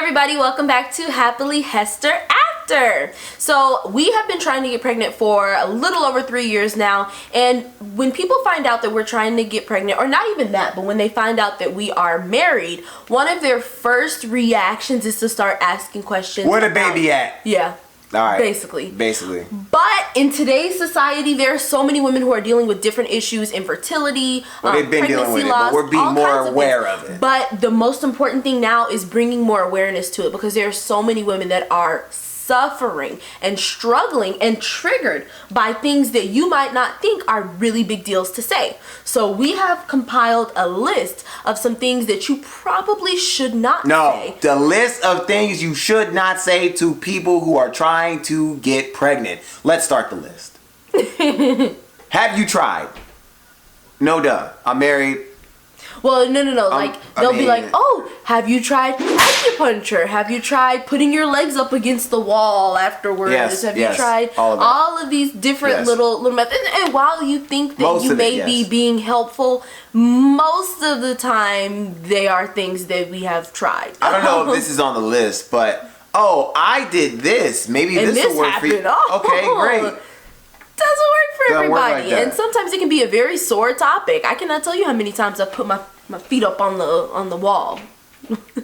everybody, welcome back to Happily Hester After. So we have been trying to get pregnant for a little over 3 years now, and when people find out that we're trying to get pregnant, or not even that, but when they find out that we are married, one of their first reactions is to start asking questions. Where the baby at? Yeah. All right. Basically. But in today's society, there are so many women who are dealing with different issues, infertility, they've been dealing with loss, it, but we're being more aware of it. But the most important thing now is bringing more awareness to it, because there are so many women that are suffering and struggling and triggered by things that you might not think are really big deals to say. So we have compiled a list of some things that you probably should not say. The list of things you should not say to people who are trying to get pregnant. Let's start the list. Have you tried? No duh. I'm married. Well, no. They'll be like, oh, have you tried acupuncture? Have you tried putting your legs up against the wall afterwards? Have you tried all of these different little methods? And while you think that you may be being helpful, most of the time they are things that we have tried. I don't know if this is on the list, but I did this. Maybe this will work for you. Okay, great. Doesn't work for everybody, and sometimes it can be a very sore topic. I cannot tell you how many times I put my feet up on the wall.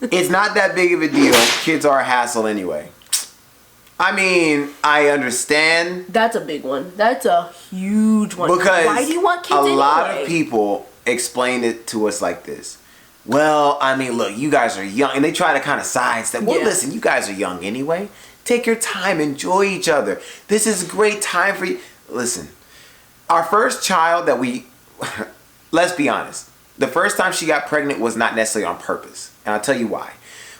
It's not that big of a deal. Kids are a hassle anyway. I mean, I understand. That's a big one. That's a huge one. Because why do you want kids anyway? A lot of people explain it to us like this. Well, I mean, look, you guys are young, and they try to kind of sidestep. Well, listen, you guys are young anyway. Take your time, enjoy each other. This is a great time for you. Listen, our first child that let's be honest, the first time she got pregnant was not necessarily on purpose. And I'll tell you why.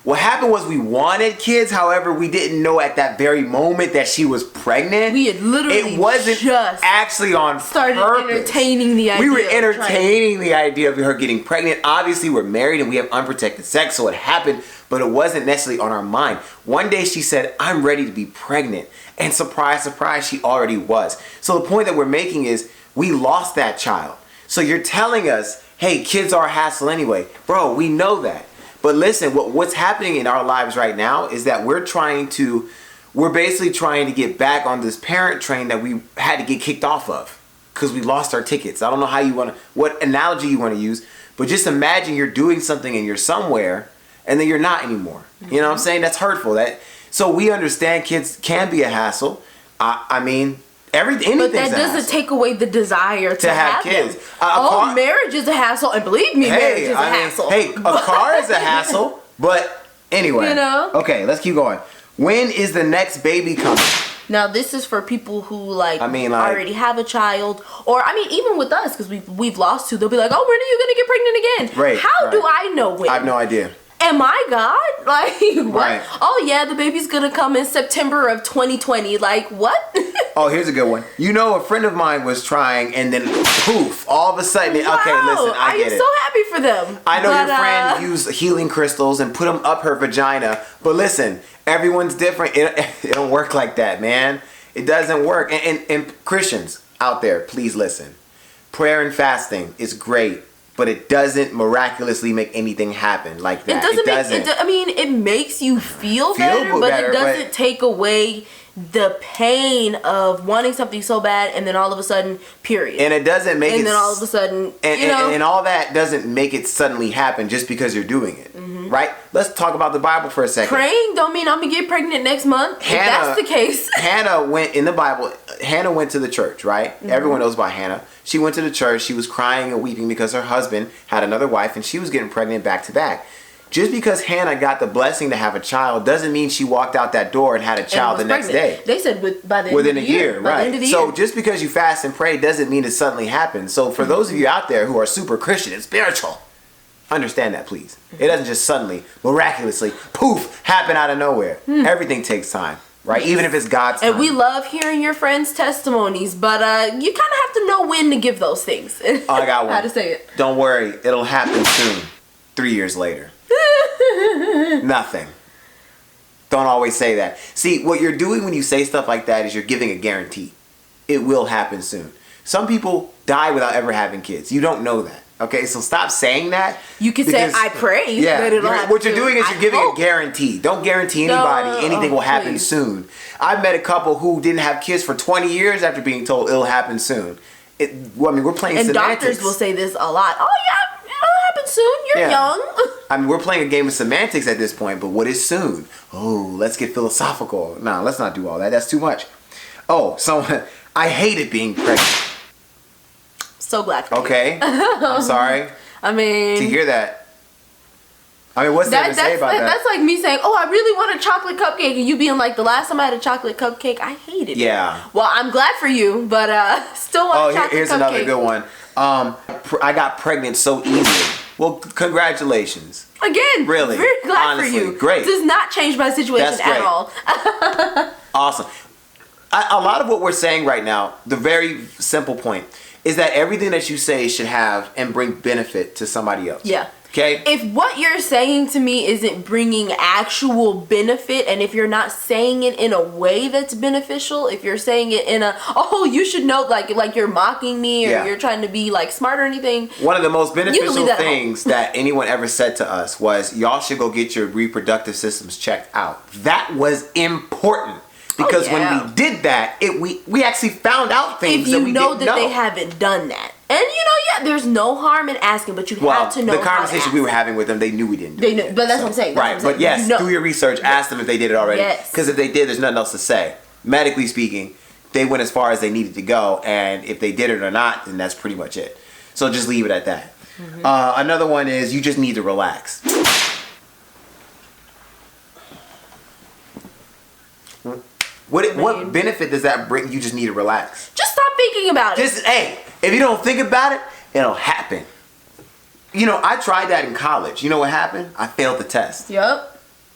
What happened was we wanted kids, however, we didn't know at that very moment that she was pregnant. We had literally It wasn't just actually on started purpose. entertaining the idea. We were entertaining the idea of her getting pregnant. Obviously, we're married and we have unprotected sex, so it happened, but it wasn't necessarily on our mind. One day she said, I'm ready to be pregnant. And surprise, surprise, she already was. So the point that we're making is we lost that child. So you're telling us, hey, kids are a hassle anyway. Bro, we know that. But listen, what's happening in our lives right now is that we're basically trying to get back on this parent train that we had to get kicked off of because we lost our tickets. I don't know what analogy you want to use, but just imagine you're doing something and you're somewhere and then you're not anymore. You know what I'm saying? That's hurtful. So we understand kids can be a hassle. I mean, anything's but that doesn't take away the desire to have kids. Marriage is a hassle, and believe me, marriage is a hassle. Hey, a car is a hassle, but anyway. You know? Okay, let's keep going. When is the next baby coming? Now, this is for people who already have a child, or even with us, because we've lost two. They'll be like, oh, when are you gonna get pregnant again? Right. How do I know when? I have no idea. Am I God? Like, what? Right. Oh, yeah, the baby's gonna come in September of 2020. Like, what? Oh, here's a good one. A friend of mine was trying, and then poof, all of a sudden, okay, listen, I get it. I am so happy for them. I know your friend used healing crystals and put them up her vagina, but listen, everyone's different. It don't work like that, man. It doesn't work. And Christians out there, please listen. Prayer and fasting is great, but it doesn't miraculously make anything happen like that. It makes you feel better, but it doesn't take away the pain of wanting something so bad and then all of a sudden, period. And it doesn't make and then all of a sudden, and all that doesn't make it suddenly happen just because you're doing it. Right? Let's talk about the Bible for a second. Praying don't mean I'm going to get pregnant next month. If that's the case. Hannah went to the church, right? Everyone knows about Hannah. She went to the church. She was crying and weeping because her husband had another wife and she was getting pregnant back to back. Just because Hannah got the blessing to have a child doesn't mean she walked out that door and had a child the next day. They said within a year, right? So just because you fast and pray doesn't mean it suddenly happens. So for those of you out there who are super Christian and spiritual, understand that, please. It doesn't just suddenly, miraculously, poof, happen out of nowhere. Everything takes time, right? Even if it's God's time. And we love hearing your friends' testimonies, but you kind of have to know when to give those things. Oh, I got one. How to say it. Don't worry, it'll happen soon. 3 years later. Nothing. Don't always say that. See, what you're doing when you say stuff like that is you're giving a guarantee. It will happen soon. Some people die without ever having kids. You don't know that. Okay, so stop saying that. You can say, I pray that it'll happen. What you're doing is you're giving a guarantee. Don't guarantee anybody anything will happen soon. I've met a couple who didn't have kids for 20 years after being told it'll happen soon. We're playing semantics. And doctors will say this a lot. Oh, yeah, it'll happen soon. You're young. I mean, we're playing a game of semantics at this point, but what is soon? Oh, let's get philosophical. No, let's not do all that. That's too much. Oh, so I hated being pregnant. So glad for you. Okay. I'm sorry. I mean, to hear that. I mean, what's there to say about that? That's like me saying, oh, I really want a chocolate cupcake, and you being like, the last time I had a chocolate cupcake, I hated it. Yeah. Well, I'm glad for you, but still want a chocolate cupcake. Here's another good one. I got pregnant so easily. Well, congratulations. Again, really, very glad honestly, for you. Great. Does not change my situation at all. Awesome. A lot of what we're saying right now, the very simple point, is that everything that you say should have and bring benefit to somebody else. Yeah. Okay? If what you're saying to me isn't bringing actual benefit, and if you're not saying it in a way that's beneficial, if you're saying it in a, oh, you should know, like you're mocking me, or you're trying to be like smart or anything. One of the most beneficial things that anyone ever said to us was, y'all should go get your reproductive systems checked out. That was important. Because when we did that, we actually found out things that we didn't know. If you know that they haven't done that. And there's no harm in asking, but you have to know. The conversation we were having with them, they knew we didn't do it. But that's what I'm saying. Right. But yes, do your research. Ask them if they did it already. Because if they did, there's nothing else to say. Medically speaking, they went as far as they needed to go. And if they did it or not, then that's pretty much it. So just leave it at that. Mm-hmm. Another one is you just need to relax. What benefit does that bring? You just need to relax. Just stop thinking about it. If you don't think about it, it'll happen. I tried that in college. You know what happened? I failed the test. Yep.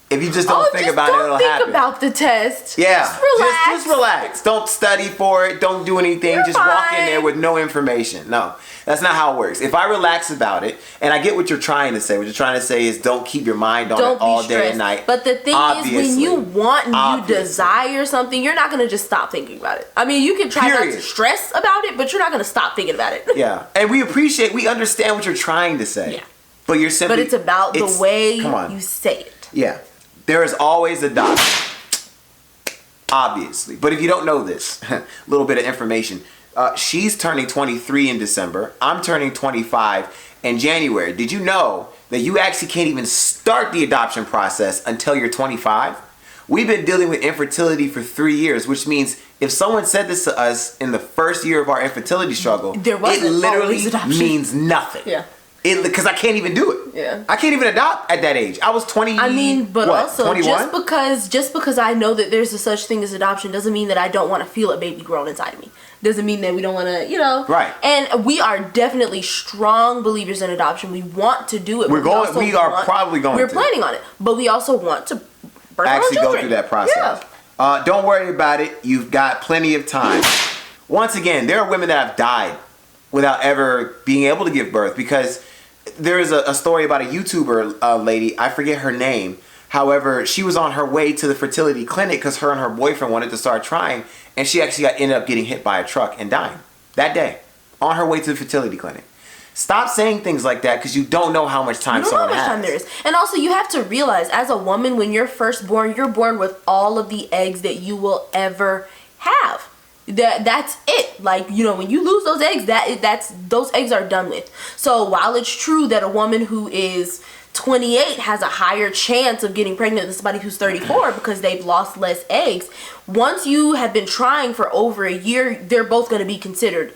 If you just don't think about it, it'll happen. Don't think about the test. Yeah. Just relax. Just relax. Don't study for it. Don't do anything. You're just fine. Walk in there with no information. No. That's not how it works. If I relax about it, and I get what you're trying to say. What you're trying to say is don't keep your mind on it all day and night. But the thing is, when you want and you desire something, you're not going to just stop thinking about it. I mean, you can try not to stress about it, but you're not going to stop thinking about it. Yeah. And we understand what you're trying to say. Yeah. But you're simply... But it's about the way you say it. Yeah. There is always a doctor. Obviously. But if you don't know this, a little bit of information... she's turning 23 in December. I'm turning 25 in January. Did you know that you actually can't even start the adoption process until you're 25? We've been dealing with infertility for 3 years, which means if someone said this to us in the first year of our infertility struggle, it literally means nothing. Yeah. Because I can't even do it. Yeah. I can't even adopt at that age. I was 20. I mean, but also 21? just because I know that there's a such thing as adoption doesn't mean that I don't want to feel a baby growing inside of me. Doesn't mean that we don't want to, Right. And we are definitely strong believers in adoption. We want to do it. We're probably going to. We're planning on it. But we also want to actually go through that process. Yeah. Don't worry about it. You've got plenty of time. Once again, there are women that have died without ever being able to give birth because there is a story about a YouTuber lady. I forget her name. However, she was on her way to the fertility clinic because her and her boyfriend wanted to start trying. And she actually ended up getting hit by a truck and dying that day on her way to the fertility clinic. Stop saying things like that because you don't know how much time someone has. You don't know how much time there is. And also you have to realize as a woman, when you're first born, you're born with all of the eggs that you will ever have. That's it. Like, when you lose those eggs, those eggs are done with. So while it's true that a woman who is 28 has a higher chance of getting pregnant than somebody who's 34 because they've lost less eggs, once you have been trying for over a year, they're both going to be considered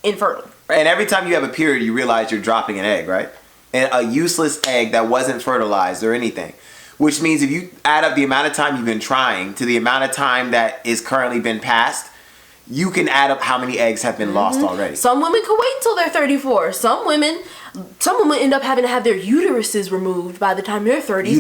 infertile. And every time you have a period, you realize you're dropping an egg, right? And a useless egg that wasn't fertilized or anything. Which means if you add up the amount of time you've been trying to the amount of time that is currently been passed, you can add up how many eggs have been lost already. Some women can wait until they're 34. Some women end up having to have their uteruses removed by the time they're 33.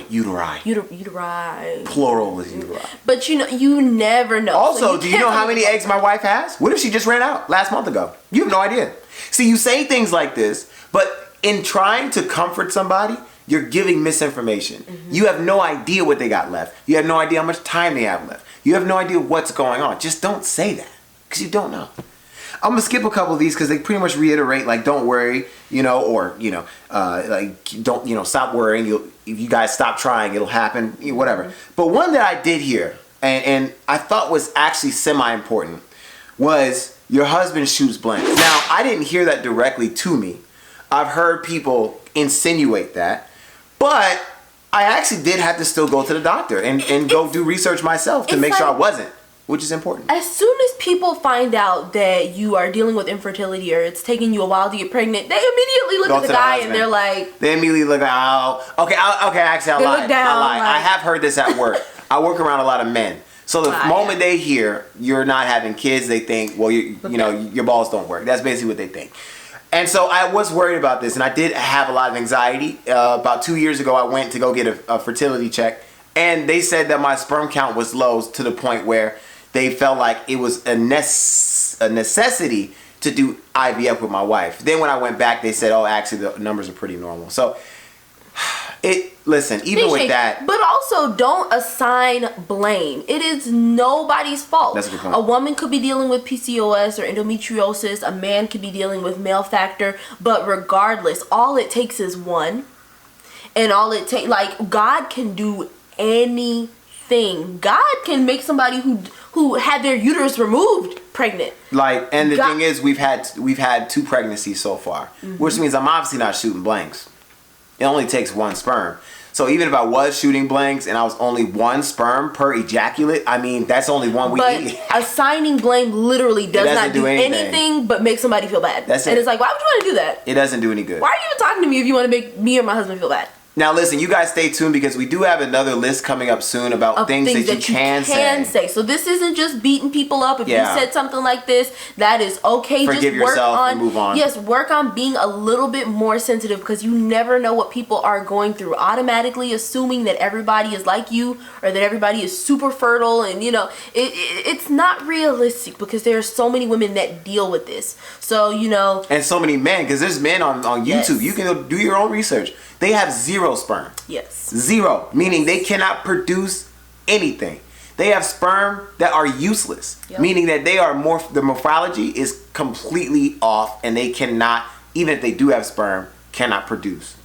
Uteri. Plural is uteri. But you never know. Also, do you know how many eggs my wife has? What if she just ran out last month ago? You have no idea. See, you say things like this, but in trying to comfort somebody, you're giving misinformation. Mm-hmm. You have no idea what they got left. You have no idea how much time they have left. You have no idea what's going on. Just don't say that because you don't know. I'm gonna skip a couple of these because they pretty much reiterate like, don't worry, or like don't stop worrying. If you guys stop trying, it'll happen, whatever. But one that I did hear and I thought was actually semi-important was your husband shoots blanks. Now I didn't hear that directly to me. I've heard people insinuate that, but I actually did have to still go to the doctor and go do research myself to make sure I wasn't, which is important. As soon as people find out that you are dealing with infertility or it's taking you a while to get pregnant, they immediately look at the guy and they're like... They immediately look at, okay, actually I lied. I have heard this at work. I work around a lot of men. So the moment they hear you're not having kids, they think, well, your balls don't work. That's basically what they think. And so I was worried about this, and I did have a lot of anxiety. About 2 years ago, I went to go get a fertility check, and they said that my sperm count was low to the point where they felt like it was a necessity to do IVF with my wife. Then when I went back, they said, oh, actually, the numbers are pretty normal. So, listen, even with that... But also, don't assign blame. It is nobody's fault. That's a good point. A woman could be dealing with PCOS or endometriosis. A man could be dealing with male factor. But regardless, all it takes is one. And all it takes... Like, God can do anything. God can make somebody who had their uterus removed pregnant. Like, and the thing is, we've had 2 pregnancies so far. Which means I'm obviously not shooting blanks. It only takes 1 sperm. So even if I was shooting blanks and I was only 1 sperm per ejaculate, I mean, that's only 1 week. But assigning blame literally does not do anything but make somebody feel bad. That's it. And it's like, why would you want to do that? It doesn't do any good. Why are you even talking to me if you want to make me or my husband feel bad? Now listen, you guys stay tuned because we do have another list coming up soon about things that you can say. So this isn't just beating people up. If you said something like this, that is okay. Forgive yourself and move on. Yes, work on being a little bit more sensitive because you never know what people are going through. Automatically assuming that everybody is like you or that everybody is super fertile and it's not realistic because there are so many women that deal with this. So and so many men because there's men on YouTube. Yes. You can go do your own research. They have 0 sperm. Yes. 0. Meaning they cannot produce anything. They have sperm that are useless. Yep. Meaning that the morphology is completely off and they cannot, even if they do have sperm, cannot produce.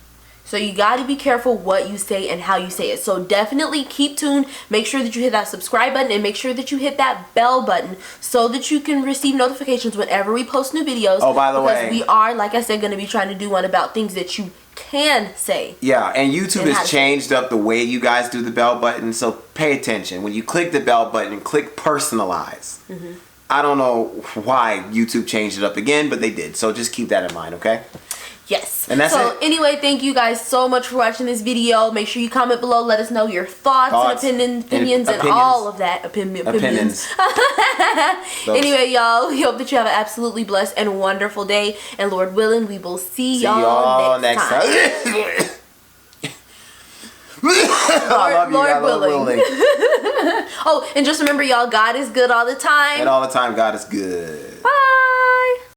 So you got to be careful what you say and how you say it. So definitely keep tuned. Make sure that you hit that subscribe button and make sure that you hit that bell button so that you can receive notifications whenever we post new videos. Oh, by the way. Because we are, like I said, going to be trying to do one about things that you can say. Yeah, and YouTube has changed up the way you guys do the bell button. So pay attention. When you click the bell button, click personalize. I don't know why YouTube changed it up again, but they did. So just keep that in mind, okay? Yes. And that's it. Anyway, thank you guys so much for watching this video. Make sure you comment below. Let us know your thoughts and opinions and all of that. Opinions. Anyway, y'all, we hope that you have an absolutely blessed and wonderful day. And Lord willing, we will see y'all next time. Lord willing. Oh, and just remember, y'all, God is good all the time. And all the time, God is good.